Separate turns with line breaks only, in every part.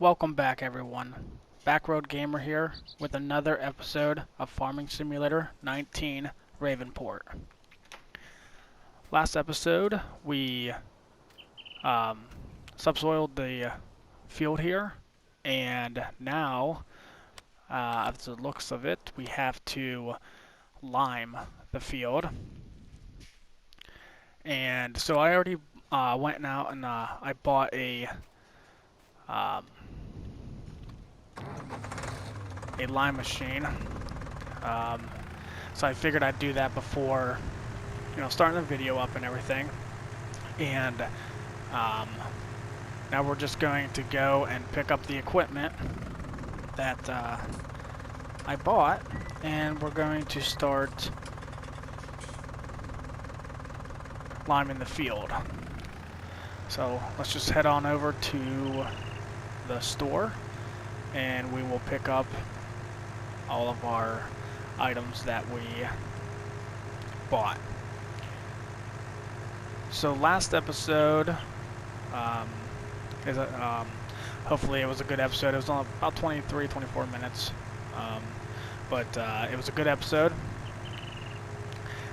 Welcome back, everyone. Backroad Gamer here with another episode of Farming Simulator 19 Ravenport. Last episode, we subsoiled the field here, and now, as the looks of it, we have to lime the field. And so I already went out and I bought um, a lime machine. So I figured I'd do that before, starting the video up and everything. And now we're just going to go and pick up the equipment that I bought, and we're going to start liming the field. So let's just head on over to the store, and we will pick up all of our items that we bought. So last episode, hopefully it was a good episode. It was on about 24 minutes, but it was a good episode.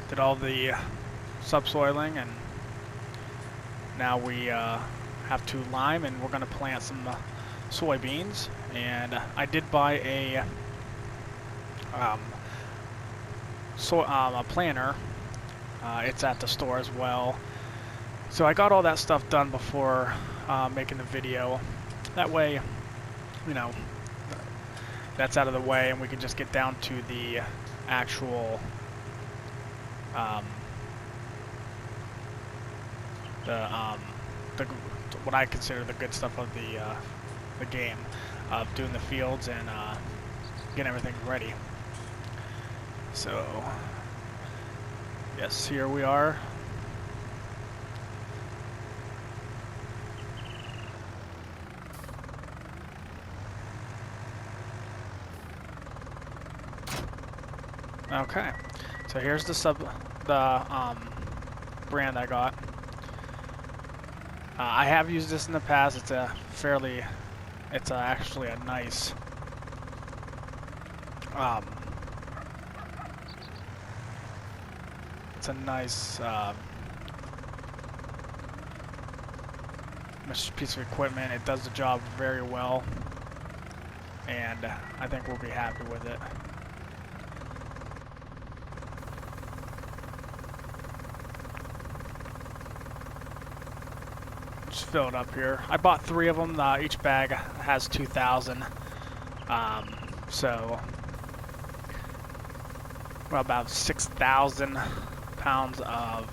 Did all the subsoiling, and now we have to lime, and we're going to plant some soybeans. And I did buy a planter. It's at the store as well. So I got all that stuff done before making the video. That way, that's out of the way, and we can just get down to the actual what I consider the good stuff of the game, of doing the fields and getting everything ready. So, yes, here we are. Okay, so here's the brand I got. I have used this in the past. It's actually a nice it's a nice piece of equipment. It does the job very well, and I think we'll be happy with it. Just fill it up here. I bought 3 of them. Each bag has 2,000. So well, about 6,000 pounds of,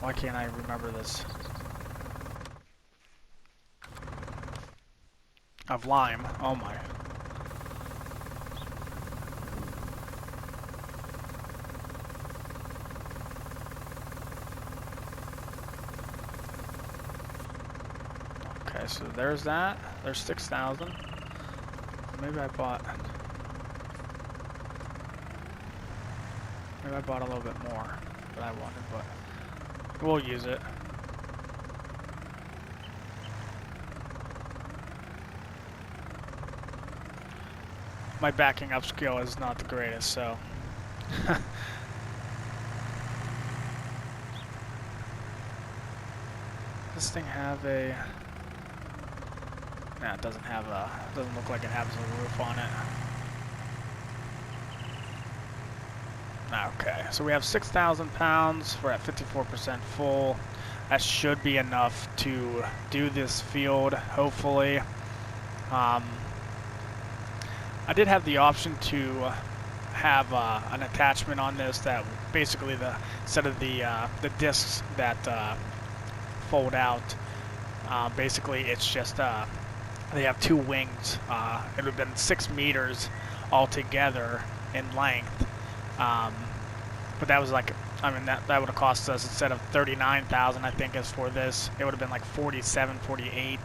why can't I remember this, of lime. Oh my. Okay, so there's that. There's 6,000. Maybe I bought a little bit more than I wanted, but we'll use it. My backing up skill is not the greatest, so this thing have a? Nah, it doesn't have a. Doesn't look like it has a roof on it. Okay, so we have 6,000 pounds. We're at 54% full. That should be enough to do this field, hopefully. I did have the option to have an attachment on this that basically instead of the discs that fold out, basically it's just they have 2 wings. It would have been 6 meters altogether in length. But that was like, that would have cost us, instead of 39,000, I think, is for this, it would have been like 47, 48.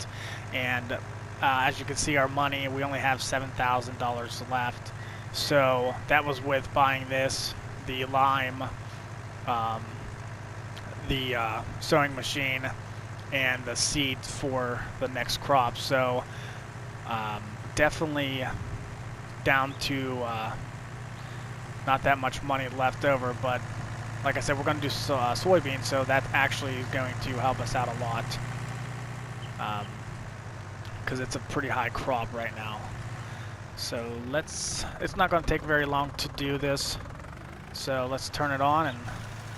And as you can see, our money, we only have $7,000 left. So that was with buying this, the lime, the sewing machine, and the seeds for the next crop. So definitely down to not that much money left over, but like I said, we're going to do soybeans, so that actually is going to help us out a lot, because it's a pretty high crop right now. So it's not going to take very long to do this, so let's turn it on and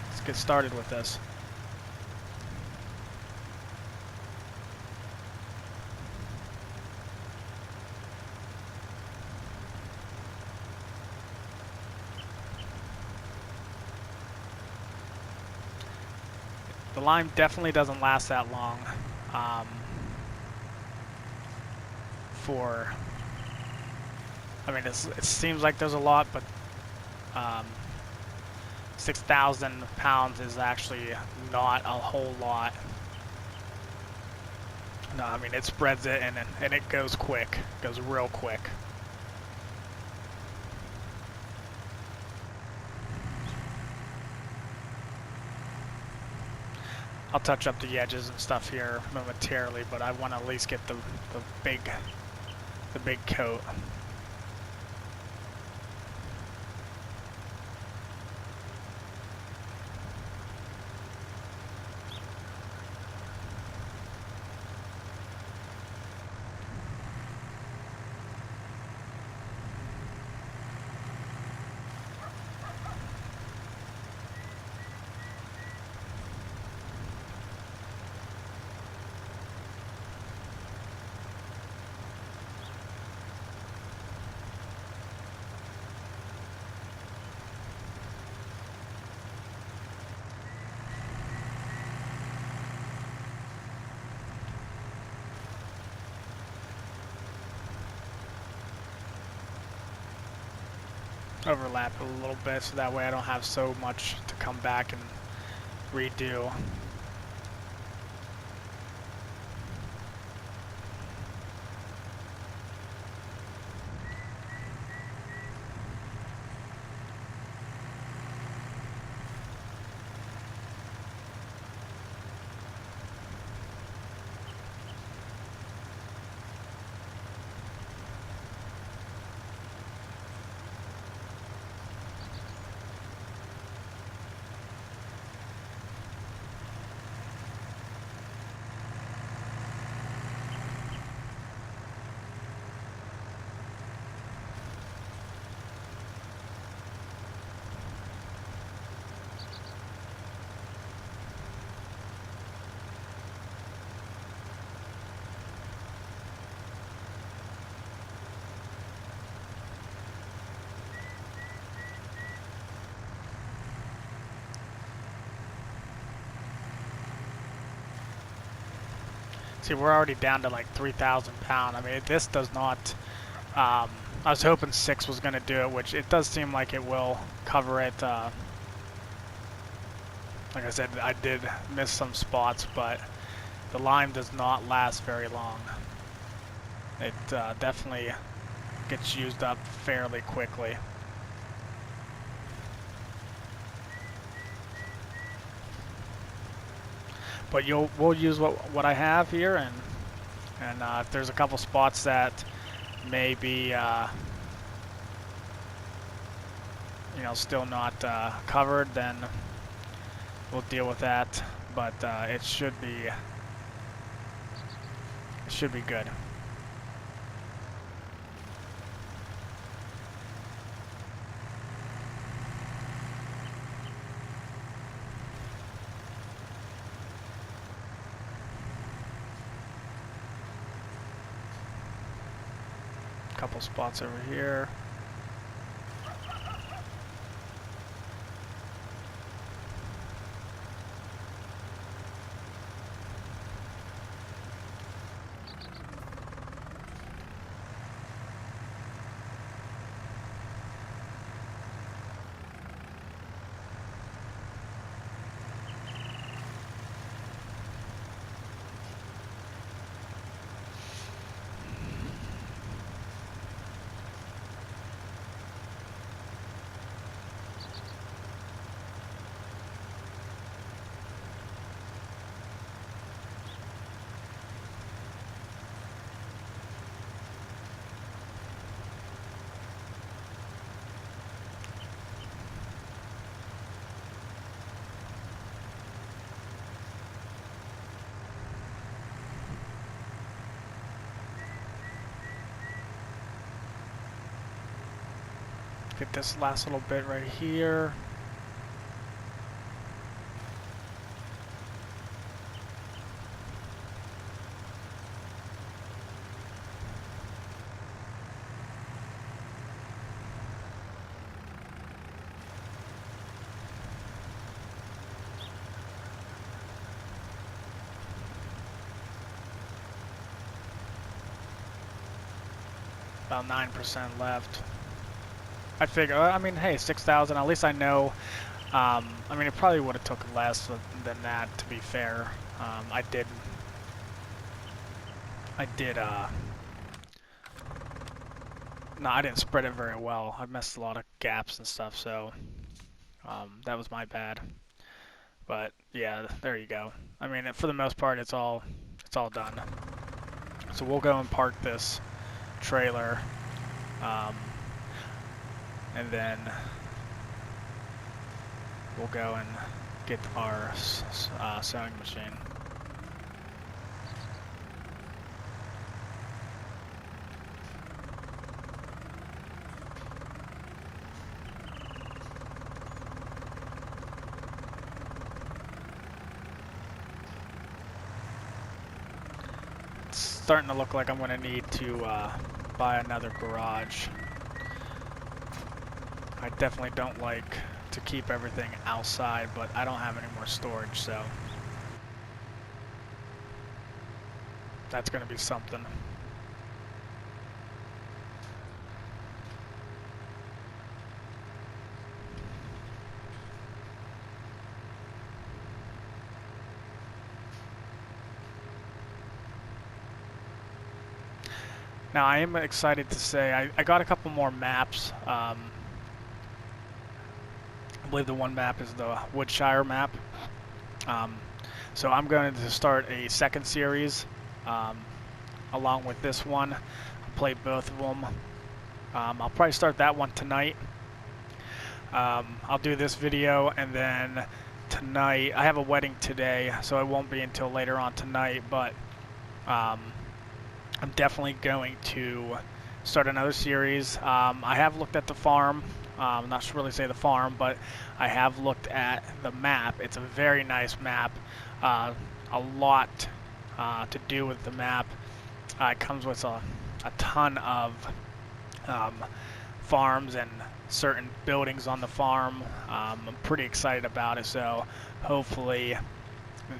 let's get started with this. The lime definitely doesn't last that long. I mean, it seems like there's a lot, but 6,000 pounds is actually not a whole lot. No, I mean, it spreads it and it goes quick. It goes real quick. I'll touch up the edges and stuff here momentarily, but I want to at least get the big coat. Overlap it a little bit so that way I don't have so much to come back and redo. See, we're already down to like 3,000 pounds. I mean, this does not, I was hoping 6 was going to do it, which it does seem like it will cover it. Like I said, I did miss some spots, but the lime does not last very long. It definitely gets used up fairly quickly. But we'll use what I have here, and if there's a couple spots that may be still not covered, then we'll deal with that. But it should be good. Couple spots over here. Get this last little bit right here. About 9% left. I figure, I mean, hey, 6,000, at least I know. I mean, it probably would have took less than that, to be fair. I did, no, I didn't spread it very well. I missed a lot of gaps and stuff, so that was my bad. But yeah, there you go. I mean, for the most part, it's all done. So we'll go and park this trailer, and then we'll go and get our sewing machine. It's starting to look like I'm going to need to buy another garage. I definitely don't like to keep everything outside, but I don't have any more storage, so that's going to be something. Now, I am excited to say I got a couple more maps. I believe the one map is the Woodshire map. So I'm going to start a second series along with this one. I'll play both of them. I'll probably start that one tonight. I'll do this video, and then tonight, I have a wedding today, so it won't be until later on tonight, but I'm definitely going to start another series. I have looked at the farm. I'm not sure really say the farm, but I have looked at the map. It's a very nice map. A lot to do with the map. It comes with a ton of farms and certain buildings on the farm. I'm pretty excited about it, so hopefully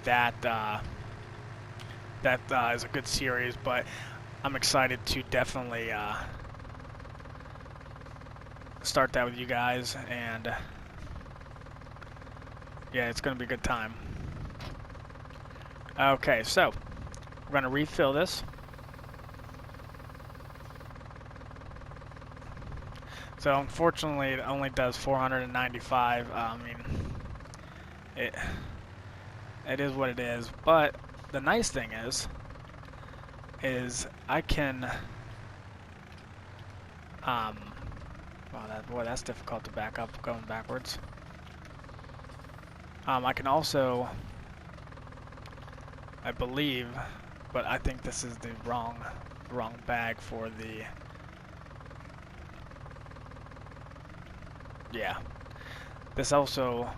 that is a good series, but I'm excited to definitely start that with you guys, and yeah, it's going to be a good time. Okay, so we're going to refill this. So unfortunately, it only does 495. I mean, it is what it is, but the nice thing is I can, wow, that's difficult to back up going backwards. I can also, I believe, but I think this is the wrong bag for the, yeah. This also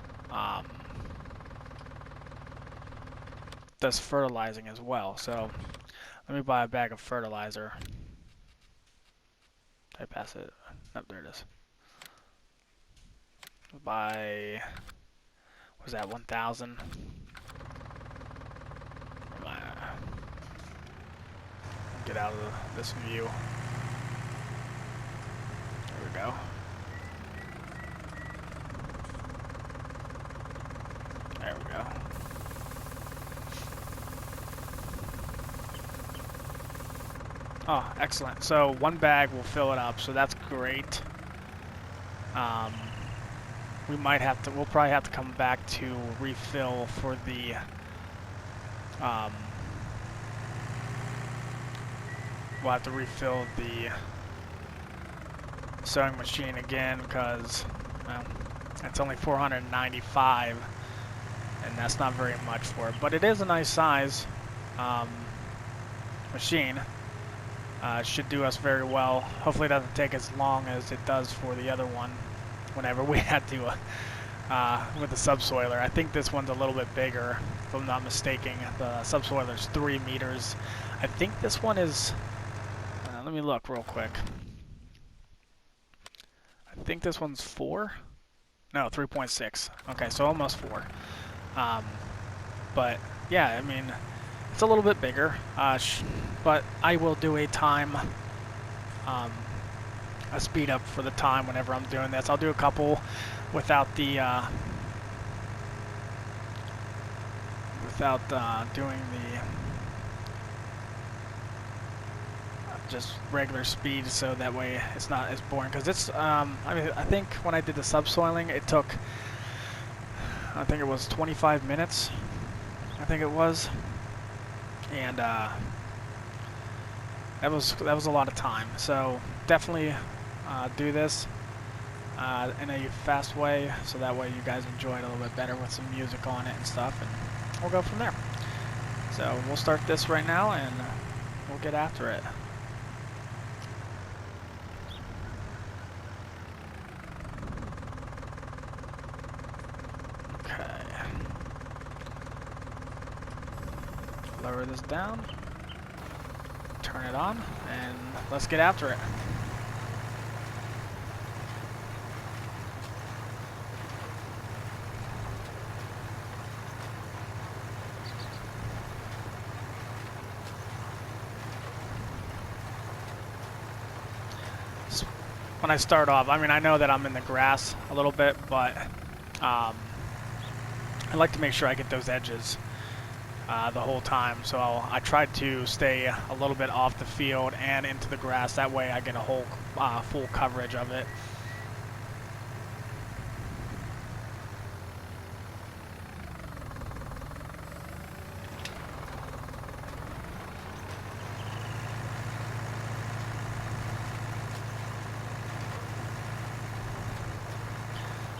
does fertilizing as well, so let me buy a bag of fertilizer. Did I pass it? Nope, there it is. Buy, what was that, 1,000? Get out of this view. There we go. There we go. Oh, excellent. So one bag will fill it up, so that's great. We'll probably have to come back to refill for the, we'll have to refill the sewing machine again, because, well, it's only 495, and that's not very much for it. But it is a nice size machine. Should do us very well. Hopefully it doesn't take as long as it does for the other one whenever we had to with the subsoiler. I think this one's a little bit bigger, if I'm not mistaken. The subsoiler's 3 meters. I think this one is, let me look real quick. I think this one's 4? No, 3.6. Okay, so almost 4. But yeah, I mean, it's a little bit bigger, but I will do a time, a speed up for the time whenever I'm doing this. I'll do a couple without the, doing the just regular speed, so that way it's not as boring. Because it's, I mean, I think when I did the subsoiling, it took, I think it was 25 minutes. I think it was, and that was a lot of time. So definitely do this in a fast way, so that way you guys enjoy it a little bit better with some music on it and stuff, and we'll go from there. So we'll start this right now, and we'll get after it. Lower this down, turn it on, and let's get after it. When I start off, I mean, I know that I'm in the grass a little bit, but I like to make sure I get those edges the whole time, so I tried to stay a little bit off the field and into the grass. That way I get a whole full coverage of it.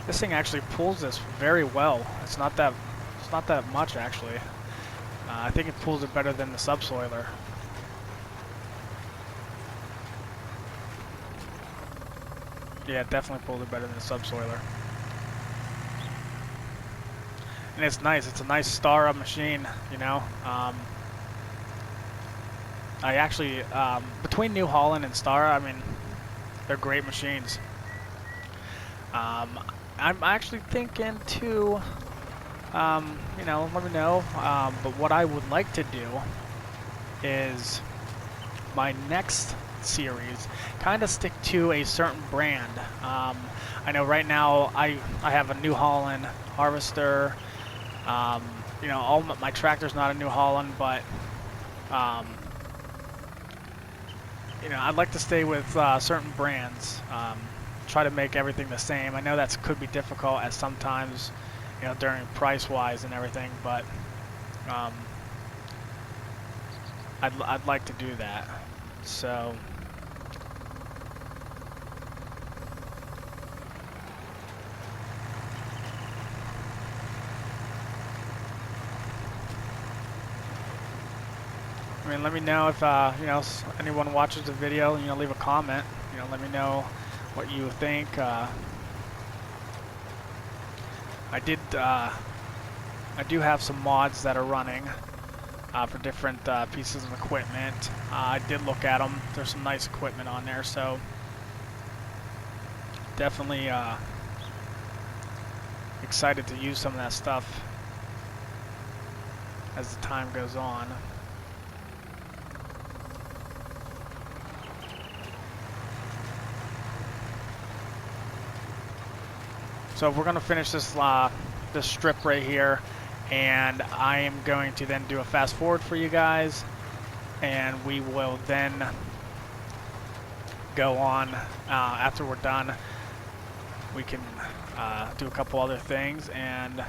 This thing actually pulls this very well. It's not that much actually. I think it pulls it better than the subsoiler. Yeah, it definitely pulls it better than the subsoiler. And it's nice. It's a nice star-up machine, you know. I actually, between New Holland and Star, I mean, they're great machines. I'm actually thinking to, you know, let me know. But what I would like to do is my next series kind of stick to a certain brand. I know right now I have a New Holland harvester. You know, all my tractor's not a New Holland, but you know, I'd like to stay with certain brands. Try to make everything the same. I know that could be difficult at sometimes, you know, during price-wise and everything, but I'd like to do that. So I mean, let me know if you know, anyone watches the video. You know, leave a comment. You know, let me know what you think. I do have some mods that are running for different pieces of equipment. I did look at them. There's some nice equipment on there, so definitely excited to use some of that stuff as the time goes on. So we're going to finish this this strip right here, and I am going to then do a fast forward for you guys, and we will then go on after we're done. We can do a couple other things and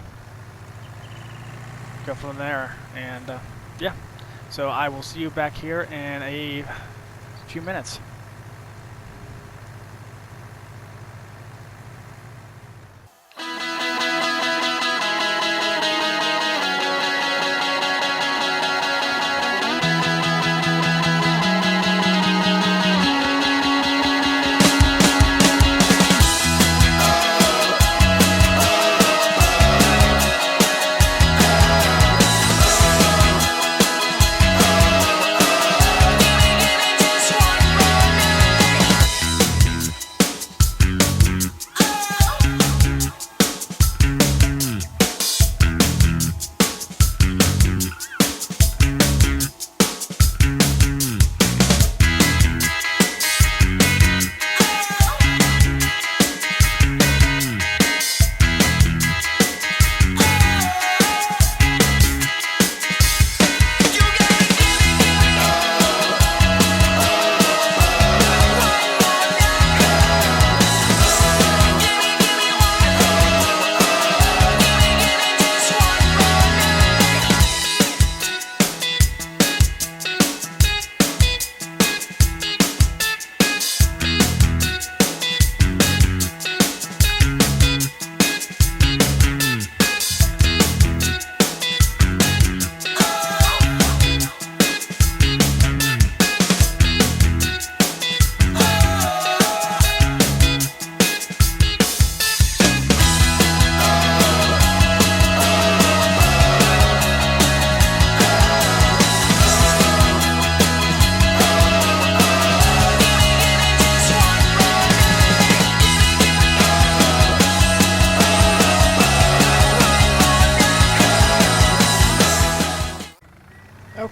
go from there. And yeah, so I will see you back here in a few minutes.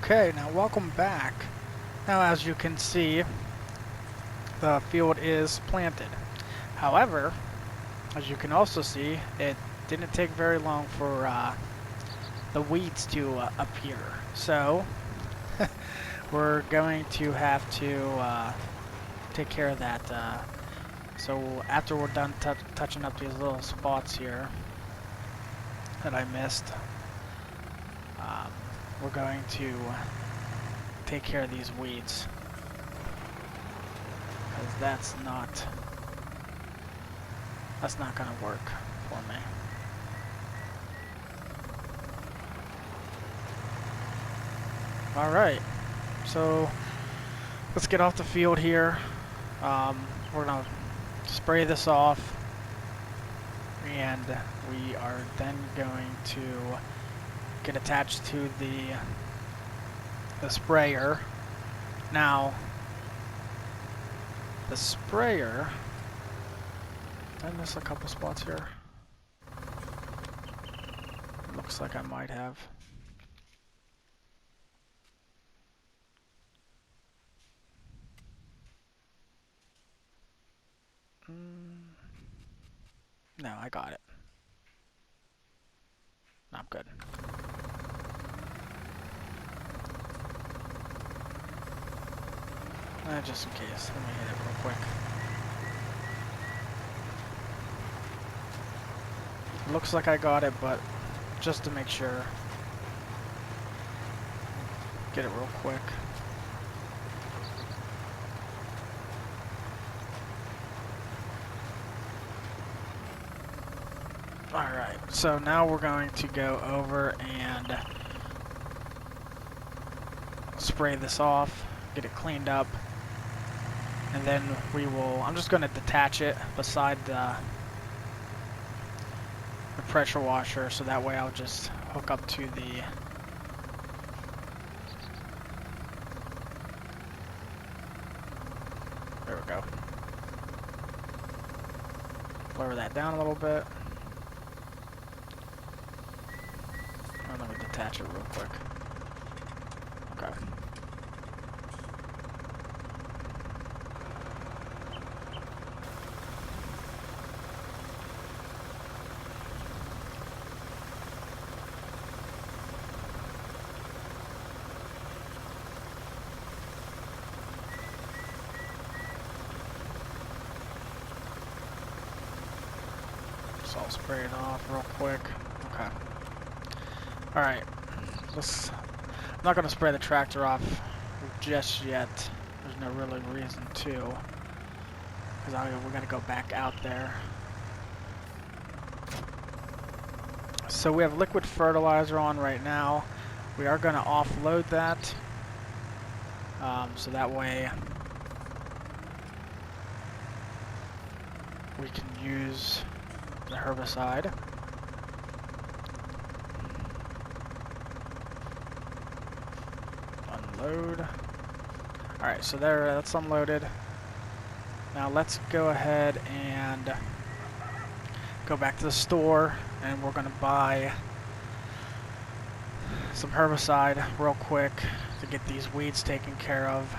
Okay, now welcome back. Now as you can see, the field is planted. However, as you can also see, it didn't take very long for the weeds to appear. So, we're going to have to take care of that. So after we're done touching up these little spots here that I missed, we're going to take care of these weeds, because that's not going to work for me. All right, so let's get off the field here. We're gonna spray this off, and we are then going to get attached to the sprayer. Now, the sprayer, did I miss a couple spots here? Looks like I might have. No, I got it. I'm good. Just in case, let me hit it real quick. Looks like I got it, but just to make sure, get it real quick. Alright, so now we're going to go over and spray this off, get it cleaned up, and then we will, I'm just going to detach it beside the pressure washer, so that way I'll just hook up to the there we go. Lower that down a little bit. And let me detach it real quick. Okay. So I'll spray it off real quick. Okay. Alright. I'm not going to spray the tractor off just yet. There's no really reason to. Because we're going to go back out there. So we have liquid fertilizer on right now. We are going to offload that. So that way we can use the herbicide. Unload. Alright, so that's unloaded. Now let's go ahead and go back to the store, and we're going to buy some herbicide real quick to get these weeds taken care of.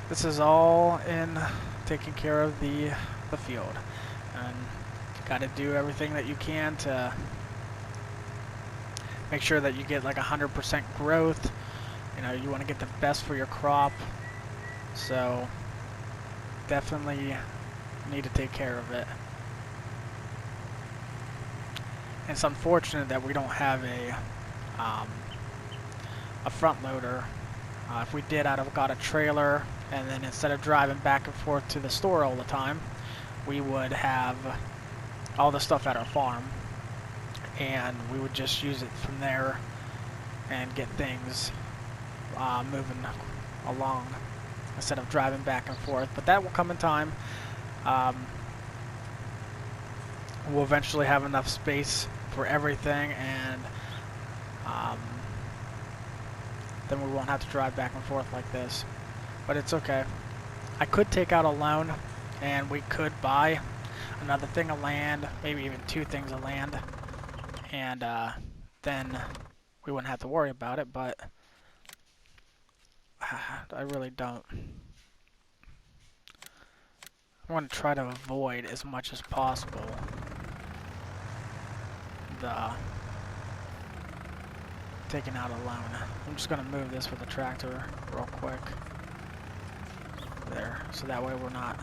This is all in taking care of the field, and got to do everything that you can to make sure that you get like 100% growth. You know, you want to get the best for your crop, so definitely need to take care of it. And it's unfortunate that we don't have a front loader. If we did, I'd have got a trailer, and then instead of driving back and forth to the store all the time, we would have all the stuff at our farm, and we would just use it from there and get things moving along instead of driving back and forth. But that will come in time. We'll eventually have enough space for everything, and then we won't have to drive back and forth like this. But it's okay. I could take out a loan, and we could buy another thing of land, maybe even 2 things of land, and then we wouldn't have to worry about it, but I really don't. I want to try to avoid as much as possible the taking out a loan. I'm just going to move this with the tractor real quick. There, so that way we're not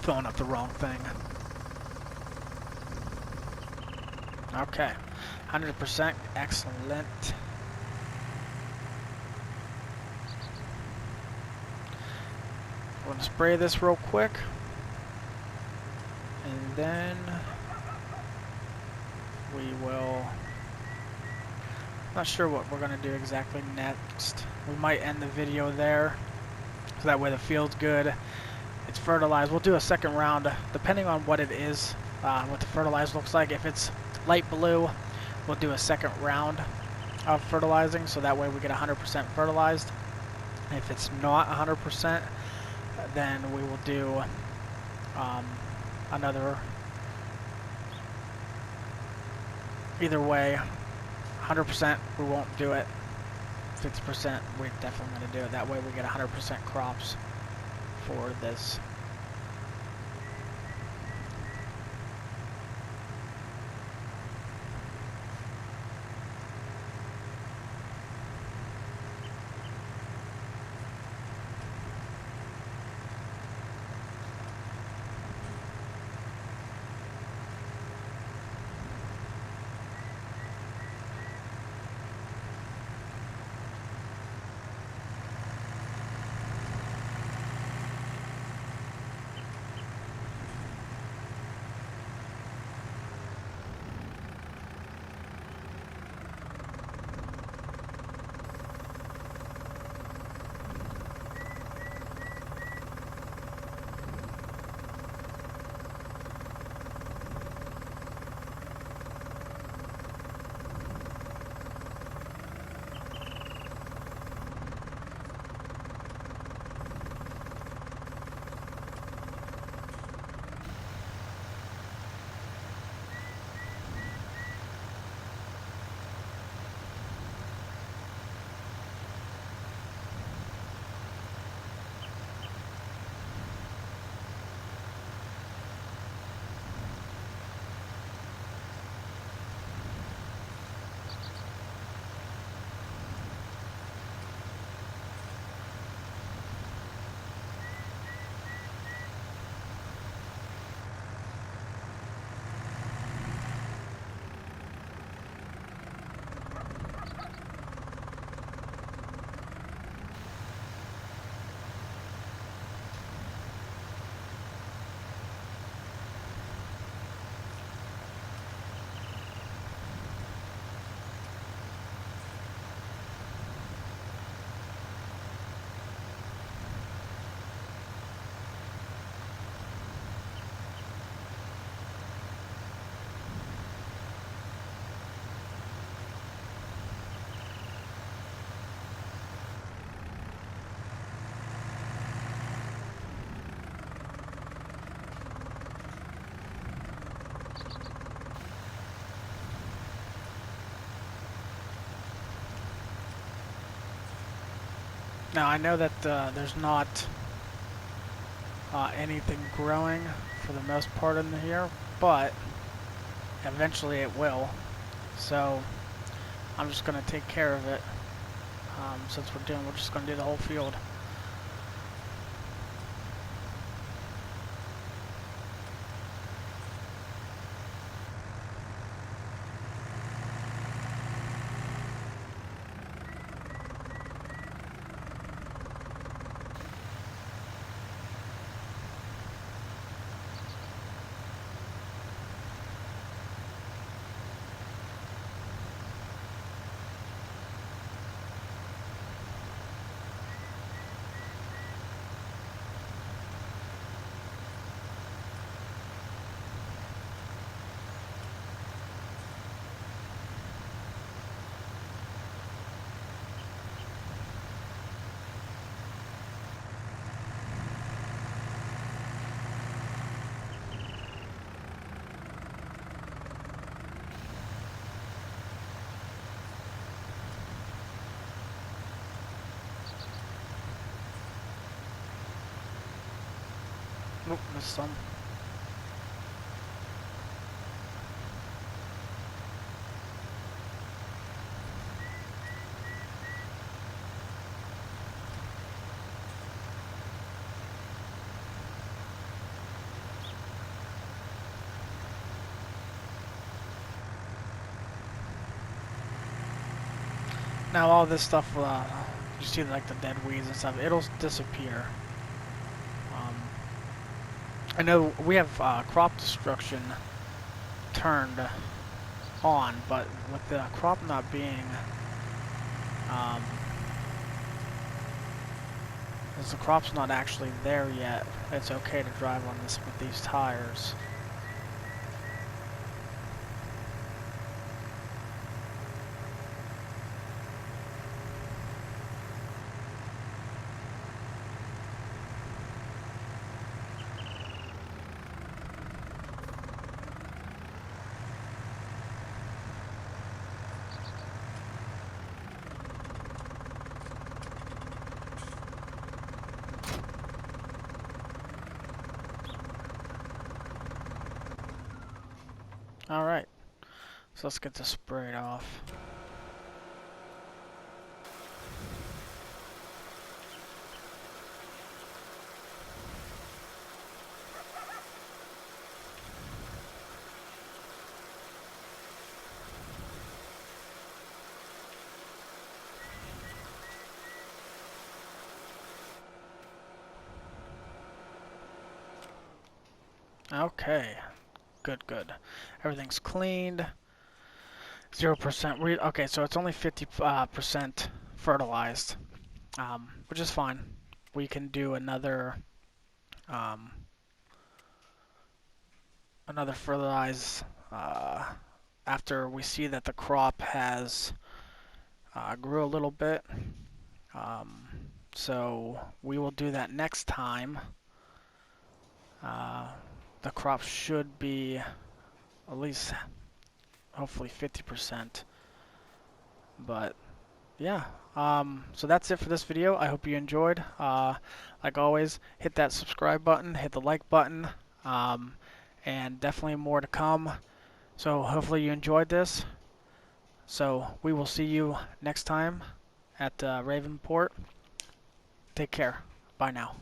filling up the wrong thing. Okay, 100%, excellent. I'm going to spray this real quick, and then we will, not sure what we're going to do exactly next. We might end the video there, so that way the field's good. It's fertilized. We'll do a second round, depending on what it is, what the fertilized looks like. If it's light blue, we'll do a second round of fertilizing, so that way we get 100% fertilized. If it's not 100%, then we will do another. Either way, 100% we won't do it. 50% we're definitely going to do it. That way we get 100% crops for this. Now I know that there's not anything growing for the most part in here, but eventually it will. So I'm just going to take care of it. Since we're just going to do the whole field. Oh, missed some. Now all this stuff, you see like the dead weeds and stuff, it'll disappear. I know we have crop destruction turned on, but with the crop not being, as the crop's not actually there yet, it's okay to drive on this with these tires. Alright, so let's get this sprayed off. Okay, good. Everything's cleaned. 0%. Okay, so it's only 50% fertilized, which is fine. We can do another fertilize after we see that the crop has grew a little bit. So we will do that next time. The crop should be at least hopefully 50%. But yeah, so that's it for this video. I hope you enjoyed. Like always, hit that subscribe button, hit the like button, and definitely more to come. So hopefully you enjoyed this. So we will see you next time at Ravenport. Take care. Bye now.